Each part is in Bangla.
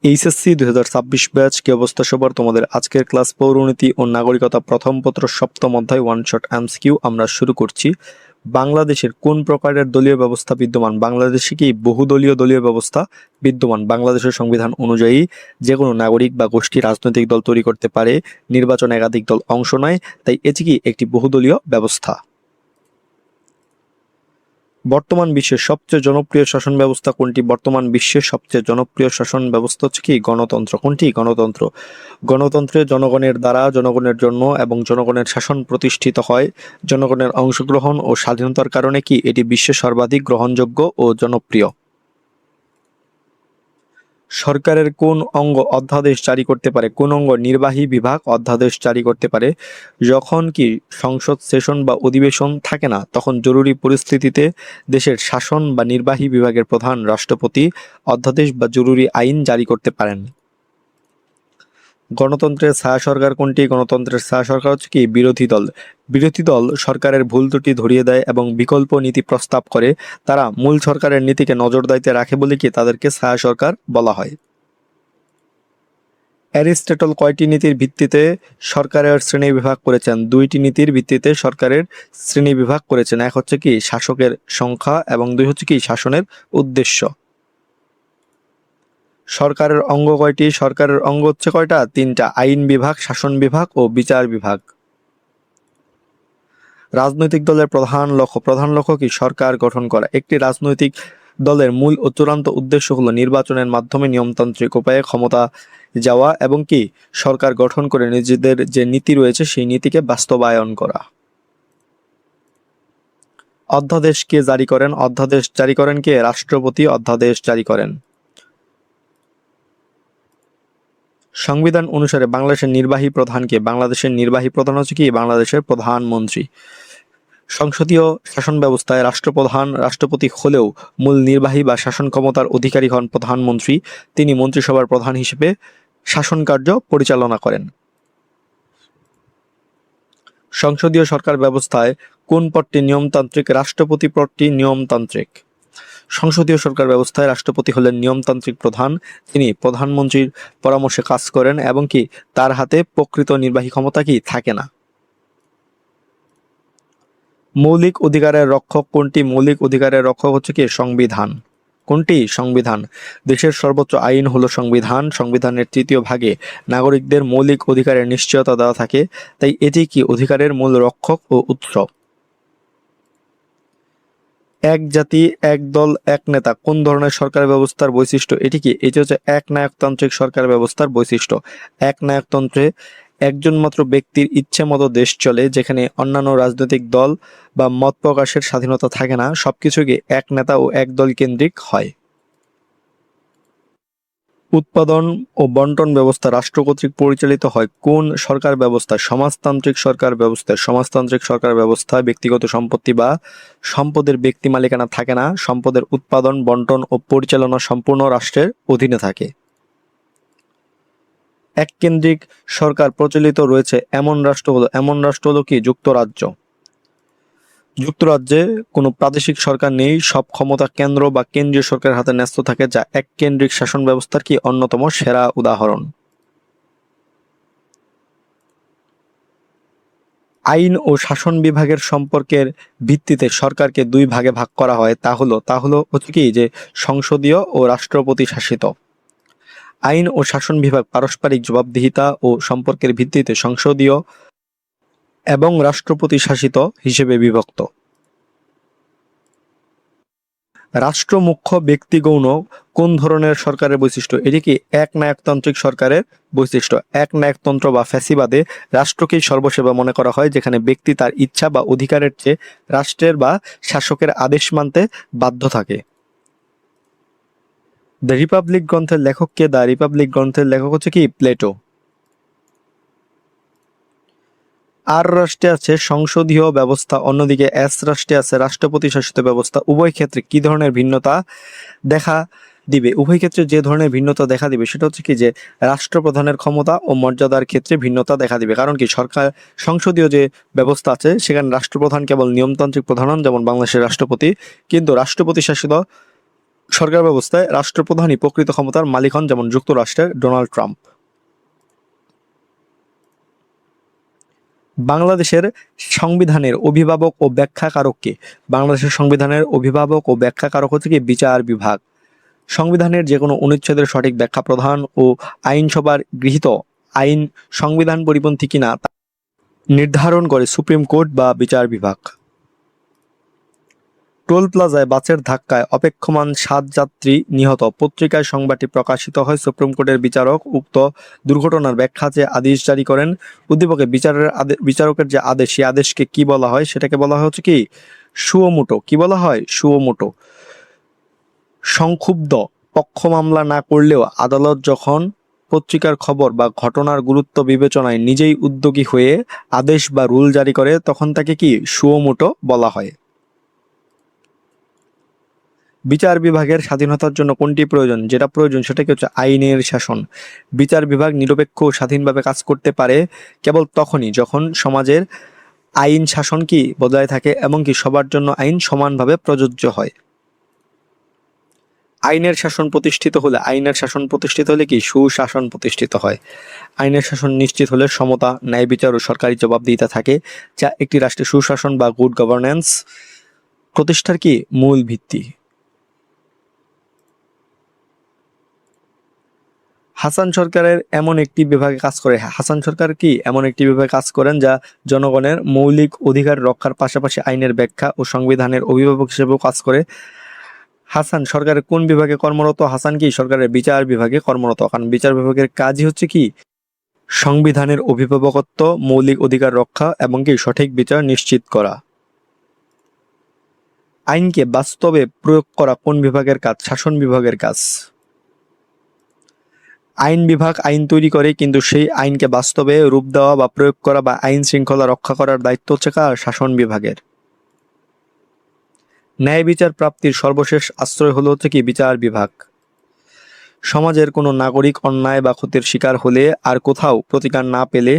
এইচএসসি 2026 ব্যাচ কি অবস্থা সবার? তোমাদের আজকের ক্লাস পৌরনীতি ও নাগরিকতা প্রথম পত্র সপ্তম অধ্যায় ওয়ান শট এমসিকিউ আমরা শুরু করছি। বাংলাদেশের কোন প্রকারের দলীয় ব্যবস্থা বিদ্যমান? বাংলাদেশে কি বহুদলীয় দলীয় ব্যবস্থা বিদ্যমান? বাংলাদেশের সংবিধান অনুযায়ী যে কোনো নাগরিক বা গোষ্ঠী রাজনৈতিক দল তৈরি করতে পারে, নির্বাচনে একাধিক দল অংশ নেয়, তাই এটি কি একটি বহুদলীয় ব্যবস্থা। বর্তমান বিশ্বের সবচেয়ে জনপ্রিয় শাসন ব্যবস্থা কোনটি? বর্তমান বিশ্বের সবচেয়ে জনপ্রিয় শাসন ব্যবস্থা হচ্ছে কি গণতন্ত্র। কোনটি? গণতন্ত্র। গণতন্ত্রে জনগণের দ্বারা, জনগণের জন্য এবং জনগণের শাসন প্রতিষ্ঠিত হয়। জনগণের অংশগ্রহণ ও স্বাধীনতার কারণে কি এটি বিশ্বে সর্বাধিক গ্রহণযোগ্য ও জনপ্রিয়। সরকারের কোন অঙ্গ অধ্যাদেশ জারি করতে পারে? কোন অঙ্গ? নির্বাহী বিভাগ অধ্যাদেশ জারি করতে পারে। যখন কি সংসদ সেশন বা অধিবেশন থাকে না, তখন জরুরি পরিস্থিতিতে দেশের শাসন বা নির্বাহী বিভাগের প্রধান রাষ্ট্রপতি অধ্যাদেশ বা জরুরি আইন জারি করতে পারেন। গণতন্ত্রের ছায়া সরকার কোনটি? গণতন্ত্রের ছায়া সরকার হচ্ছে কি বিরোধী দল। বিরোধী দল সরকারের ভুল ত্রুটি ধরিয়ে দেয় এবং বিকল্প নীতি প্রস্তাব করে। তারা মূল সরকারের নীতিকে নজরদারিতে রাখে বলে কি তাদেরকে ছায়া সরকার বলা হয়। অ্যারিস্টটল কয়টি নীতির ভিত্তিতে সরকারের শ্রেণীবিভাগ করেছেন? দুইটি নীতির ভিত্তিতে সরকারের শ্রেণীবিভাগ করেছেন। এক হচ্ছে কি শাসকের সংখ্যা এবং দুই হচ্ছে কি শাসনের উদ্দেশ্য। সরকারের অঙ্গ কয়টি? সরকারের অঙ্গ হচ্ছে কয়টা? তিনটা। আইন বিভাগ, শাসন বিভাগ ও বিচার বিভাগ। রাজনৈতিক দলের প্রধান লক্ষ্য কি? সরকার গঠন করা। একটি রাজনৈতিক দলের মূল ও চূড়ান্ত উদ্দেশ্য হলো নির্বাচনের মাধ্যমে নিয়মতান্ত্রিক উপায়ে ক্ষমতা যাওয়া এবং কি সরকার গঠন করে নিজেদের যে নীতি রয়েছে সেই নীতিকে বাস্তবায়ন করা। অধ্যাদেশ কে জারি করেন? অধ্যাদেশ জারি করেন কে? রাষ্ট্রপতি অধ্যাদেশ জারি করেন। সংবিধান অনুসারে বাংলাদেশের নির্বাহী প্রধান কে? বাংলাদেশের নির্বাহী প্রধান হচ্ছে কি বাংলাদেশের প্রধানমন্ত্রী। সংসদীয় শাসন ব্যবস্থায় রাষ্ট্রপতি হলেও মূল নির্বাহী বা শাসন ক্ষমতার অধিকারী হন প্রধানমন্ত্রী। তিনি মন্ত্রিসভার প্রধান হিসেবে শাসন কার্য পরিচালনা করেন। সংসদীয় সরকার ব্যবস্থায় কোন পদটি নিয়মতান্ত্রিক? রাষ্ট্রপতি পদটি নিয়মতান্ত্রিক। সংসদীয় সরকার ব্যবস্থায় রাষ্ট্রপতি হলেন নিয়মতান্ত্রিক প্রধান। তিনি প্রধানমন্ত্রীর পরামর্শে কাজ করেন এবং কি তার হাতে প্রকৃত নির্বাহী ক্ষমতা কি থাকে না। মৌলিক অধিকারের রক্ষক কোনটি? মৌলিক অধিকারের রক্ষক হচ্ছে কি সংবিধান। কোনটি? সংবিধান। দেশের সর্বোচ্চ আইন হলো সংবিধান। সংবিধানের তৃতীয় ভাগে নাগরিকদের মৌলিক অধিকারের নিশ্চয়তা দেওয়া থাকে, তাই এটি কি অধিকারের মূল রক্ষক ও উৎস। এক জাতি এক দল এক নেতা কোন ধরনের সরকার ব্যবস্থার বৈশিষ্ট্য? এটি কি? এটি হচ্ছে একনায়কতান্ত্রিক সরকার ব্যবস্থার বৈশিষ্ট্য। একনায়কতন্ত্রে একজন মাত্র ব্যক্তির ইচ্ছে মতো দেশ চলে, যেখানে অন্যান্য রাজনৈতিক দল বা মত প্রকাশের স্বাধীনতা থাকে না, সবকিছুকে এক নেতা ও এক দল কেন্দ্রিক হয়। উৎপাদন ও বন্টন ব্যবস্থা রাষ্ট্র কর্তৃক পরিচালিত হয় কোন সরকার ব্যবস্থায়? সমাজতান্ত্রিক সরকার ব্যবস্থায়। সমাজতান্ত্রিক সরকার ব্যবস্থায় ব্যক্তিগত সম্পত্তি বা সম্পদের ব্যক্তি মালিকানা থাকে না। সম্পদের উৎপাদন, বন্টন ও পরিচালনা সম্পূর্ণ রাষ্ট্রের অধীনে থাকে। এককেন্দ্রিক সরকার প্রচলিত রয়েছে এমন রাষ্ট্র হলো কি যুক্তরাজ্য। যুক্তরাজ্যে কোনো প্রাদেশিক সরকার নেই, সব ক্ষমতা কেন্দ্র বা কেন্দ্রীয় সরকারের হাতে ন্যস্ত থাকে, যা এককেন্দ্রিক শাসন ব্যবস্থার কি অন্যতম সেরা উদাহরণ। আইন ও শাসন বিভাগের সম্পর্কের ভিত্তিতে সরকারকে দুই ভাগে ভাগ করা হয়, তা হলো হচ্ছে কি যে সংসদীয় ও রাষ্ট্রপতি শাসিত। আইন ও শাসন বিভাগ পারস্পরিক জবাবদিহিতা ও সম্পর্কের ভিত্তিতে সংসদীয় এবং রাষ্ট্রপতি শাসিত হিসেবে বিভক্ত। রাষ্ট্র মুখ্য ব্যক্তি গৌণ কোন ধরনের সরকারের বৈশিষ্ট্য? এটি কি একনায়কতান্ত্রিক সরকারের বৈশিষ্ট্য। একনায়কতন্ত্র বা ফ্যাসিবাদে রাষ্ট্রকেই সর্বসেবা মনে করা হয়, যেখানে ব্যক্তি তার ইচ্ছা বা অধিকারের চেয়ে রাষ্ট্রের বা শাসকের আদেশ মানতে বাধ্য থাকে। দ্য রিপাবলিক গ্রন্থের লেখক কে? দ্য রিপাবলিক গ্রন্থের লেখক হচ্ছে কি প্লেটো। আর রাষ্ট্রে আছে সংসদীয় ব্যবস্থা, অন্যদিকে এস রাষ্ট্রে আছে রাষ্ট্রপতি শাসিত ব্যবস্থা। উভয় ক্ষেত্রে কি ধরনের ভিন্নতা দেখা দিবে? উভয় ক্ষেত্রে যে ধরনের ভিন্নতা দেখা দিবে সেটা হচ্ছে কি যে রাষ্ট্রপ্রধানের ক্ষমতা ও মর্যাদার ক্ষেত্রে ভিন্নতা দেখা দিবে। কারণ কি সংসদীয় যে ব্যবস্থা আছে সেখানে রাষ্ট্রপ্রধান কেবল নিয়মতান্ত্রিক প্রধান হন, যেমন বাংলাদেশের রাষ্ট্রপতি, কিন্তু রাষ্ট্রপতি শাসিত সরকার ব্যবস্থায় রাষ্ট্রপ্রধানই প্রকৃত ক্ষমতার মালিক হন, যেমন যুক্তরাষ্ট্রের ডোনাল্ড ট্রাম্প। বাংলাদেশের সংবিধানের অভিভাবক ও ব্যাখ্যাকারক কে? বাংলাদেশের সংবিধানের অভিভাবক ও ব্যাখ্যাকারক হচ্ছে কি বিচার বিভাগ। সংবিধানের যে কোনো অনুচ্ছেদের সঠিক ব্যাখ্যা প্রধান ও আইনসভার গৃহীত আইন সংবিধান পরিপন্থী কিনা তা নির্ধারণ করে সুপ্রিম কোর্ট বা বিচার বিভাগ। টোল প্লাজায় বাসের ধাক্কায় অপেক্ষমান 7 যাত্রী নিহত, পত্রিকায় সংবাদটি প্রকাশিত হয়। সুপ্রিম কোর্টের বিচারক উক্ত দুর্ঘটনার ব্যাখ্যা যে আদেশ জারি করেন। উদ্দীপকে বিচারকের যে আদেশ, সেই আদেশকে কি বলা হয়? সেটাকে বলা হয় হচ্ছে কি সুও মোটো। কি বলা হয়? সুও মোটো। সংক্ষুব্ধ পক্ষ মামলা না করলেও আদালত যখন পত্রিকার খবর বা ঘটনার গুরুত্ব বিবেচনায় নিজেই উদ্যোগী হয়ে আদেশ বা রুল জারি করে, তখন তাকে কি সুও মোটো বলা হয়। বিচার বিভাগের স্বাধীনতার জন্য কোনটি প্রয়োজন? যেটা প্রয়োজন সেটা কি হচ্ছে আইনের শাসন। বিচার বিভাগ নিরপেক্ষ ও স্বাধীনভাবে কাজ করতে পারে কেবল তখনই যখন সমাজের আইন শাসন কি বজায় থাকে এবং কি সবার জন্য আইন সমানভাবে প্রযোজ্য হয়। আইনের শাসন প্রতিষ্ঠিত হলে কি সুশাসন প্রতিষ্ঠিত হয়। আইনের শাসন নিশ্চিত হলে সমতা, ন্যায় বিচার ও সরকারি জবাবদিহিতা থাকে, যা একটি রাষ্ট্রের সুশাসন বা গুড গভর্নেন্স প্রতিষ্ঠার কি মূল ভিত্তি। হাসান সরকারের এমন একটি বিভাগে কাজ করে। হাসান সরকার কি এমন একটি বিভাগে কাজ করেন যা জনগণের মৌলিক অধিকার রক্ষার পাশাপাশি আইনের ব্যাখ্যা ও সংবিধানের অভিভাবক হিসেবেও কাজ করে। হাসান সরকারের কোন বিভাগে কর্মরত? হাসান কি সরকারের বিচার বিভাগে কর্মরত, কারণ বিচার বিভাগের কাজই হচ্ছে কি সংবিধানের অভিভাবকত্ব, মৌলিক অধিকার রক্ষা এবং কি সঠিক বিচার নিশ্চিত করা। আইনকে বাস্তবে প্রয়োগ করা কোন বিভাগের কাজ? শাসন বিভাগের কাজ। আইন বিভাগ আইন তৈরি করে, কিন্তু সেই আইনকে বাস্তবে রূপ দেওয়া বা প্রয়োগ করা বা আইন শৃঙ্খলা রক্ষা করার দায়িত্ব হচ্ছে কার? শাসন বিভাগের। ন্যায় বিচার প্রাপ্তির সর্বশেষ আশ্রয় হলো হচ্ছে কি বিচার বিভাগ। সমাজের কোনো নাগরিক অন্যায় বা ক্ষতির শিকার হলে আর কোথাও প্রতিকার না পেলে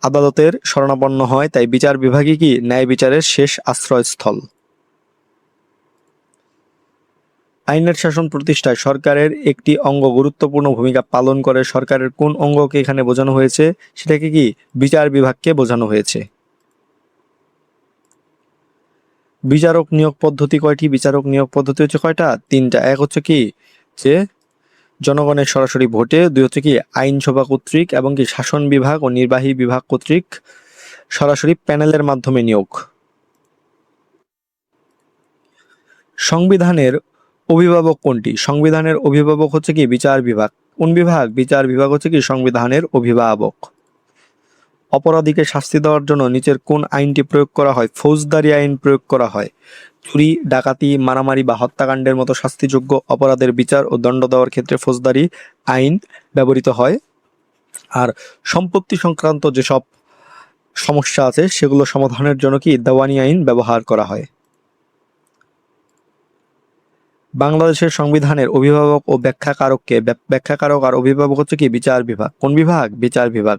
আদালতের শরণাপন্ন হয়, তাই বিচার বিভাগই কি ন্যায় বিচারের শেষ আশ্রয়স্থল। আইনের শাসন প্রতিষ্ঠায় সরকারের একটি অঙ্গ গুরুত্বপূর্ণ ভূমিকা পালন করে। সরকারের কোন অঙ্গকে এখানে বোঝানো হয়েছে? সেটাকে কি বিচার বিভাগকে বোঝানো হয়েছে। বিচারক নিয়োগ পদ্ধতি কয়টি? বিচারক নিয়োগ পদ্ধতি হচ্ছে কয়টা? 3টা। এক হচ্ছে কি যে জনগণের সরাসরি ভোটে, 2 হচ্ছে কি আইনসভা কর্তৃক এবং কি শাসন বিভাগ ও নির্বাহী বিভাগ কর্তৃক সরাসরি প্যানেলের মাধ্যমে নিয়োগ। সংবিধানের অভিভাবক কোনটি? সংবিধানের অভিভাবক হচ্ছে কি বিচার বিভাগ। কোন বিভাগ? বিচার বিভাগ হচ্ছে কি সংবিধানের অভিভাবক। অপরাধীকে শাস্তি দেওয়ার জন্য নিচের কোন আইনটি প্রয়োগ করা হয়? ফৌজদারি আইন প্রয়োগ করা হয়। চুরি, ডাকাতি, মারামারি বা হত্যাকাণ্ডের মতো শাস্তিযোগ্য অপরাধের বিচার ও দণ্ড দেওয়ার ক্ষেত্রে ফৌজদারি আইন ব্যবহৃত হয়। আর সম্পত্তি সংক্রান্ত যেসব সমস্যা আছে সেগুলো সমাধানের জন্য কি দেওয়ানি আইন ব্যবহার করা হয়। বাংলাদেশের সংবিধানের অভিভাবক ও ব্যাখ্যাকারককে? ব্যাখ্যাকারক আর অভিভাবক হচ্ছে কি বিচার বিভাগ। কোন বিভাগ? বিচার বিভাগ।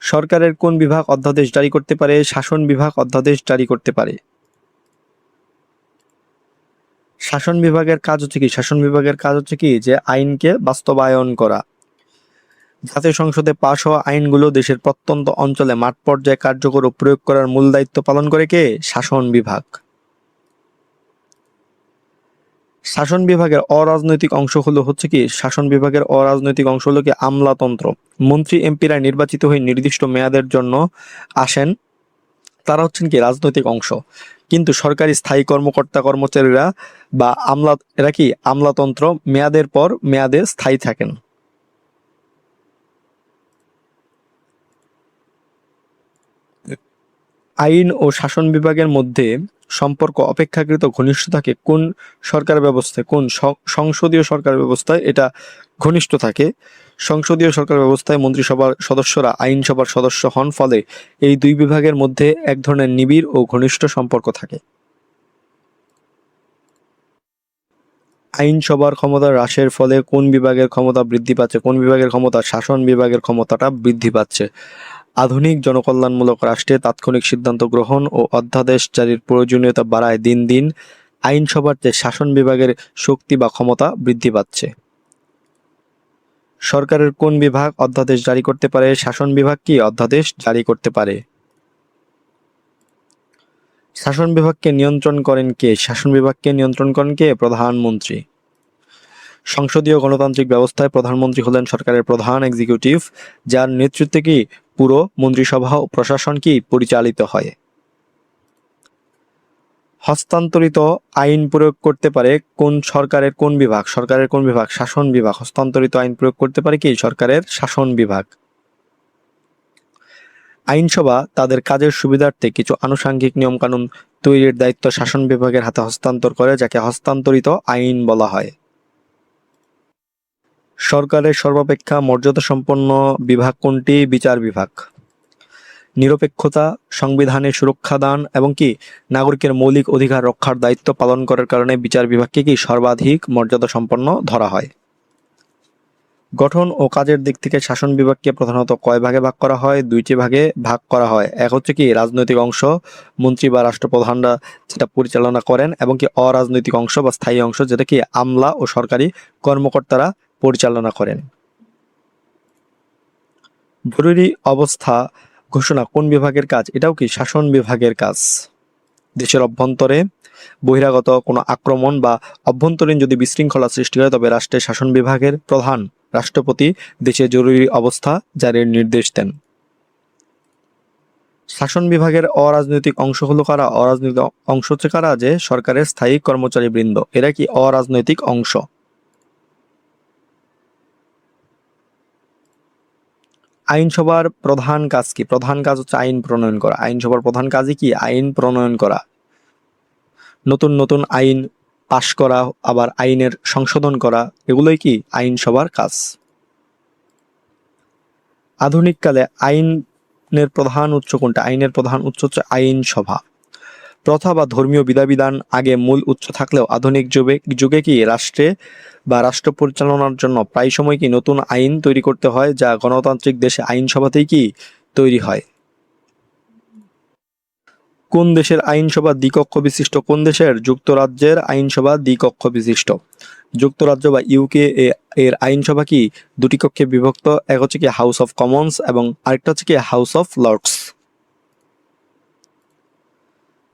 সরকারের কোন বিভাগ অধ্যাদেশ জারি করতে পারে? শাসন বিভাগ অধ্যাদেশ জারি করতে পারে। শাসন বিভাগের কাজ হচ্ছে কি? শাসন বিভাগের কাজ হচ্ছে কি যে আইনকে বাস্তবায়ন করা। জাতীয় সংসদে পাশ হওয়া আইনগুলো দেশের প্রত্যন্ত অঞ্চলে মাঠ পর্যায়ে কার্যকর ও প্রয়োগ করার মূল দায়িত্ব পালন করে কে? শাসন বিভাগ। শাসন বিভাগের অরাজনৈতিক অংশ হচ্ছে কি? শাসন বিভাগের অরাজনৈতিক অংশ হলো কি আমলাতন্ত্র। মন্ত্রী এমপিরা নির্বাচিত হয়ে নির্দিষ্ট মেয়াদের জন্য আসেন, তারা হচ্ছেন কি রাজনৈতিক অংশ। কিন্তু সরকারি স্থায়ী কর্মকর্তা কর্মচারীরা বা এরা কি আমলাতন্ত্র, মেয়াদের পর মেয়াদে স্থায়ী থাকেন। আইন ও শাসন বিভাগের মধ্যে সম্পর্ক অপেক্ষাকৃত ঘনিষ্ঠ থাকে কোন সরকার ব্যবস্থায়? কোন সংসদীয় সরকার ব্যবস্থায় এটা ঘনিষ্ঠ থাকে। সংসদীয় সরকার ব্যবস্থায় মন্ত্রিসভার সদস্যরা আইনসভার সদস্য হন, ফলে এই দুই বিভাগের মধ্যে এক ধরনের নিবিড় ও ঘনিষ্ঠ সম্পর্ক থাকে। আইনসভার ক্ষমতা হ্রাসের ফলে কোন বিভাগের ক্ষমতা বৃদ্ধি পাচ্ছে? কোন বিভাগের ক্ষমতা? শাসন বিভাগের ক্ষমতাটা বৃদ্ধি পাচ্ছে। আধুনিক জনকল্যাণমূলক রাষ্ট্রে তাৎক্ষণিক সিদ্ধান্ত গ্রহণ ও অধ্যাদেশ জারির প্রয়োজনীয়তা বাড়ায় দিন দিন, আইনসভার যে শাসন বিভাগের শক্তি বা ক্ষমতা বৃদ্ধি পাচ্ছে। সরকারের কোন বিভাগ অধ্যাদেশ জারি করতে পারে? শাসন বিভাগ কি অধ্যাদেশ জারি করতে পারে? শাসন বিভাগকে নিয়ন্ত্রণ করেন কে? শাসন বিভাগকে নিয়ন্ত্রণ করেন কে? প্রধানমন্ত্রী। সংসদীয় গণতান্ত্রিক ব্যবস্থায় প্রধানমন্ত্রী হলেন সরকারের প্রধান এক্সিকিউটিভ, যার নেতৃত্বে কি পুরো মন্ত্রিসভা ও প্রশাসন কি পরিচালিত হয়। হস্তান্তরিত আইন প্রয়োগ করতে পারে কোন সরকারের কোন বিভাগ? সরকারের কোন বিভাগ? শাসন বিভাগ। হস্তান্তরিত আইন প্রয়োগ করতে পারে কি? সরকারের শাসন বিভাগ। আইনসভা তাদের কাজের সুবিধার্থে কিছু আনুষঙ্গিক নিয়মকানুন তৈরির দায়িত্ব শাসন বিভাগের হাতে হস্তান্তর করে, যাকে হস্তান্তরিত আইন বলা হয়। সরকারের সর্বাপেক্ষা মর্যাদাসম্পন্ন বিভাগ কোনটি? বিচার বিভাগ। নিরপেক্ষতা, সংবিধানের সুরক্ষা দান এবং কি নাগরিকের মৌলিক অধিকার রক্ষার দায়িত্ব পালন করার কারণে বিচার বিভাগকে কি সর্বাধিক মর্যাদাসম্পন্ন ধরা হয়। গঠন ও কাজের দিক থেকে শাসন বিভাগকে প্রধানত কয় ভাগে ভাগ করা হয়? দুইটি ভাগে ভাগ করা হয়। এক হচ্ছে কি রাজনৈতিক অংশ, মন্ত্রী বা রাষ্ট্রপ্রধানরা যেটা পরিচালনা করেন, এবং কি অরাজনৈতিক অংশ বা স্থায়ী অংশ, যেটা কি আমলা ও সরকারি কর্মকর্তারা পরিচালনা করেন। জরুরি অবস্থা ঘোষণা কোন বিভাগের কাজ? এটাও কি শাসন বিভাগের কাজ। দেশের অভ্যন্তরে বহিরাগত কোনো আক্রমণ বা অভ্যন্তরীণ যদি বিশৃঙ্খলা সৃষ্টি হয়, তবে রাষ্ট্রের শাসন বিভাগের প্রধান রাষ্ট্রপতি দেশে জরুরি অবস্থা জারির নির্দেশ দেন। শাসন বিভাগের অরাজনৈতিক অংশ হলো কারা? অরাজনৈতিক অংশ হচ্ছে কারা? যে সরকারের স্থায়ী কর্মচারী বৃন্দ, এরা কি অরাজনৈতিক অংশ। আইনসভার প্রধান কাজ কি? প্রধান কাজ হচ্ছে আইন প্রণয়ন করা। আইনসভার প্রধান কাজই কি? আইন প্রণয়ন করা। নতুন নতুন আইন পাশ করা, আবার আইনের সংশোধন করা, এগুলোই কি আইনসভার কাজ। আধুনিক কালে আইনের প্রধান উৎস কোনটা? আইনের প্রধান উৎস হচ্ছে আইনসভা। প্রথা বা ধর্মীয় বিধান আগে মূল উৎস থাকলেও আধুনিক যুগে কি রাষ্ট্রে বা রাষ্ট্র পরিচালনার জন্য প্রায় সময় কি নতুন আইন তৈরি করতে হয়, যা গণতান্ত্রিক দেশে আইনসভাতেই কি তৈরি হয়। কোন দেশের আইনসভা দ্বিকক্ষ বিশিষ্ট? কোন দেশের? যুক্তরাজ্যের আইনসভা দ্বিকক্ষ বিশিষ্ট। যুক্তরাজ্য বা ইউকে এর আইনসভা কি দুটি কক্ষে বিভক্ত। এক হচ্ছে কি হাউস অফ কমন্স এবং আরেকটা হচ্ছে কি হাউস অফ লর্ডস।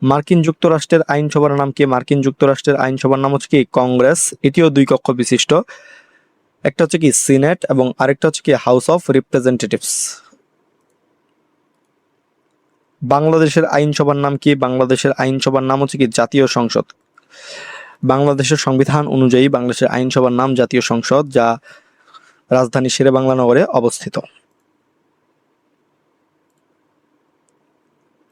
মার্কিন যুক্তরাষ্ট্রের আইনসভার নাম কি? মার্কিন যুক্তরাষ্ট্রের আইনসভার নাম হচ্ছে কি কংগ্রেস। এটিও দুই কক্ষ বিশিষ্ট। একটা হচ্ছে কি সিনেট এবং আরেকটা হচ্ছে কি হাউস অফ রিপ্রেজেন্টেটিভস। বাংলাদেশের আইনসভার নাম কি? বাংলাদেশের আইনসভার নাম হচ্ছে কি জাতীয় সংসদ। বাংলাদেশের সংবিধান অনুযায়ী বাংলাদেশের আইনসভার নাম জাতীয় সংসদ, যা রাজধানী শেরেবাংলা নগরে অবস্থিত।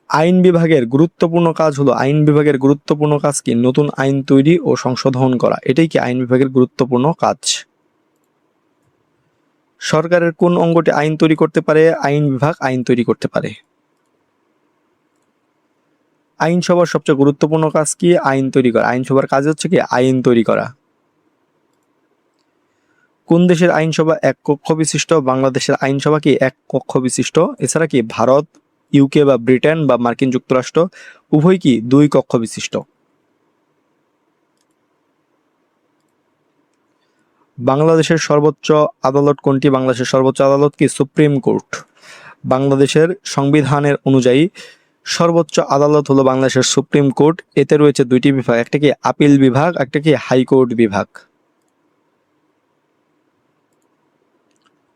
আইন বিভাগের গুরুত্বপূর্ণ কাজ হলো, আইন বিভাগের গুরুত্বপূর্ণ কাজ কি? নতুন আইন তৈরি ও সংশোধন করা, এটাই কি আইন বিভাগের গুরুত্বপূর্ণ কাজ। সরকারের কোন অঙ্গটি আইন তৈরি করতে পারে? আইন বিভাগ আইন তৈরি করতে পারে। আইনসভার সবচেয়ে গুরুত্বপূর্ণ কাজ কি? আইন তৈরি করা। আইনসভার কাজ হচ্ছে কি আইন তৈরি করা। কোন দেশের আইনসভা এক কক্ষ বিশিষ্ট? বাংলাদেশের আইনসভা কি এক কক্ষ বিশিষ্ট। এছাড়া কি ভারত, ইউকে বা ব্রিটেন বা মার্কিন যুক্তরাষ্ট্র উভয় কি দুই কক্ষ বিশিষ্ট। বাংলাদেশের সর্বোচ্চ আদালত কোনটি? বাংলাদেশের সর্বোচ্চ আদালত কি সুপ্রিম কোর্ট। বাংলাদেশের সংবিধানের অনুযায়ী সর্বোচ্চ আদালত হলো বাংলাদেশের সুপ্রিম কোর্ট। এতে রয়েছে দুইটি বিভাগ, একটা কি আপিল বিভাগ, একটা কি হাইকোর্ট বিভাগ।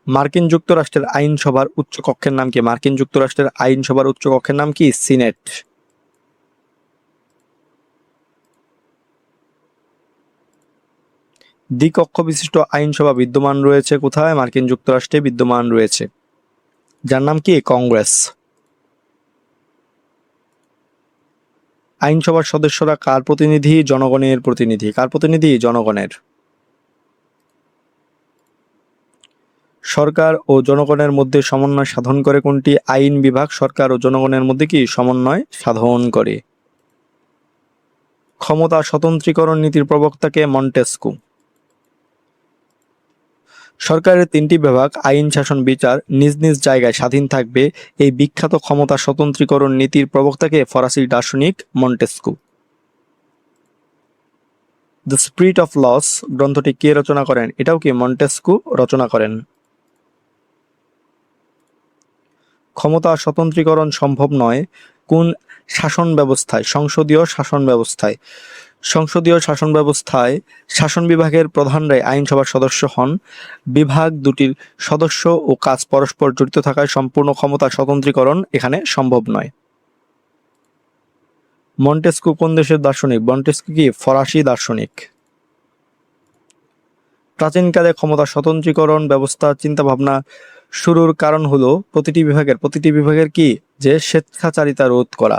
মার্কিন যুক্তরাষ্ট্রের আইনসভার উচ্চ কক্ষের নাম কি? মার্কিন যুক্তরাষ্ট্রের আইনসভার উচ্চ কক্ষের নাম কি? সিনেট। দ্বিকক্ষ বিশিষ্ট আইনসভা বিদ্যমান রয়েছে কোথায়? মার্কিন যুক্তরাষ্ট্রে বিদ্যমান রয়েছে, যার নাম কি কংগ্রেস। আইনসভার সদস্যরা কার প্রতিনিধি? জনগণের প্রতিনিধি। কার প্রতিনিধি? জনগণের। সরকার ও জনগণের মধ্যে সমন্বয় সাধন করে কোনটি? আইন বিভাগ সরকার ও জনগণের মধ্যে কি সমন্বয় সাধন করে। ক্ষমতা স্বতন্ত্রীকরণ নীতির প্রবক্তাকে? মন্টেস্কু। সরকারের তিনটি বিভাগ আইন, শাসন, বিচার নিজ নিজ জায়গায় স্বাধীন থাকবে, এই বিখ্যাত ক্ষমতা স্বতন্ত্রীকরণ নীতির প্রবক্তাকে? ফরাসি দার্শনিক Montesquieu. The spirit of laws গ্রন্থটি কে রচনা করেন? এটাও কি মন্টেস্কু রচনা করেন। ক্ষমতা স্বতন্ত্রীকরণ সম্ভব নয় কোন শাসন ব্যবস্থায়? সংসদীয় শাসন ব্যবস্থায়। সংসদীয় শাসন ব্যবস্থায় শাসন বিভাগের প্রধানরাই আইনসভার সদস্য হন। বিভাগ দুটির সদস্য ও কাজ পরস্পর জড়িত থাকায় সম্পূর্ণ ক্ষমতা স্বতন্ত্রীকরণ এখানে সম্ভব নয়। মন্টেস্কু কোন দেশের দার্শনিক? মন্টেস্কু কি ফরাসি দার্শনিক। প্রাচীনকালে ক্ষমতা স্বতন্ত্রীকরণ ব্যবস্থা চিন্তাভাবনা শুরুর কারণ হলো প্রতিটি বিভাগের কি যে স্বেচ্ছাচারিতা রোধ করা।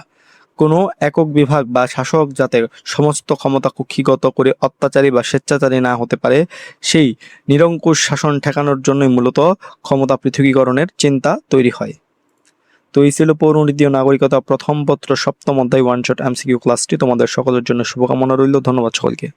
কোনো একক বিভাগ বা শাসক যাতে সমস্ত ক্ষমতা কুক্ষিগত করে অত্যাচারী বা স্বেচ্ছাচারী না হতে পারে সেই নিরঙ্কুশ শাসন ঠেকানোর জন্যই মূলত ক্ষমতা পৃথকীকরণের চিন্তা তৈরি হয়। তো এই ছিল পৌরনীতি ও নাগরিকতা প্রথম পত্র সপ্তম অধ্যায় ওয়ান শট এমসিকিউ ক্লাসটি। তোমাদের সকলের জন্য শুভকামনা রইল। ধন্যবাদ সকলকে।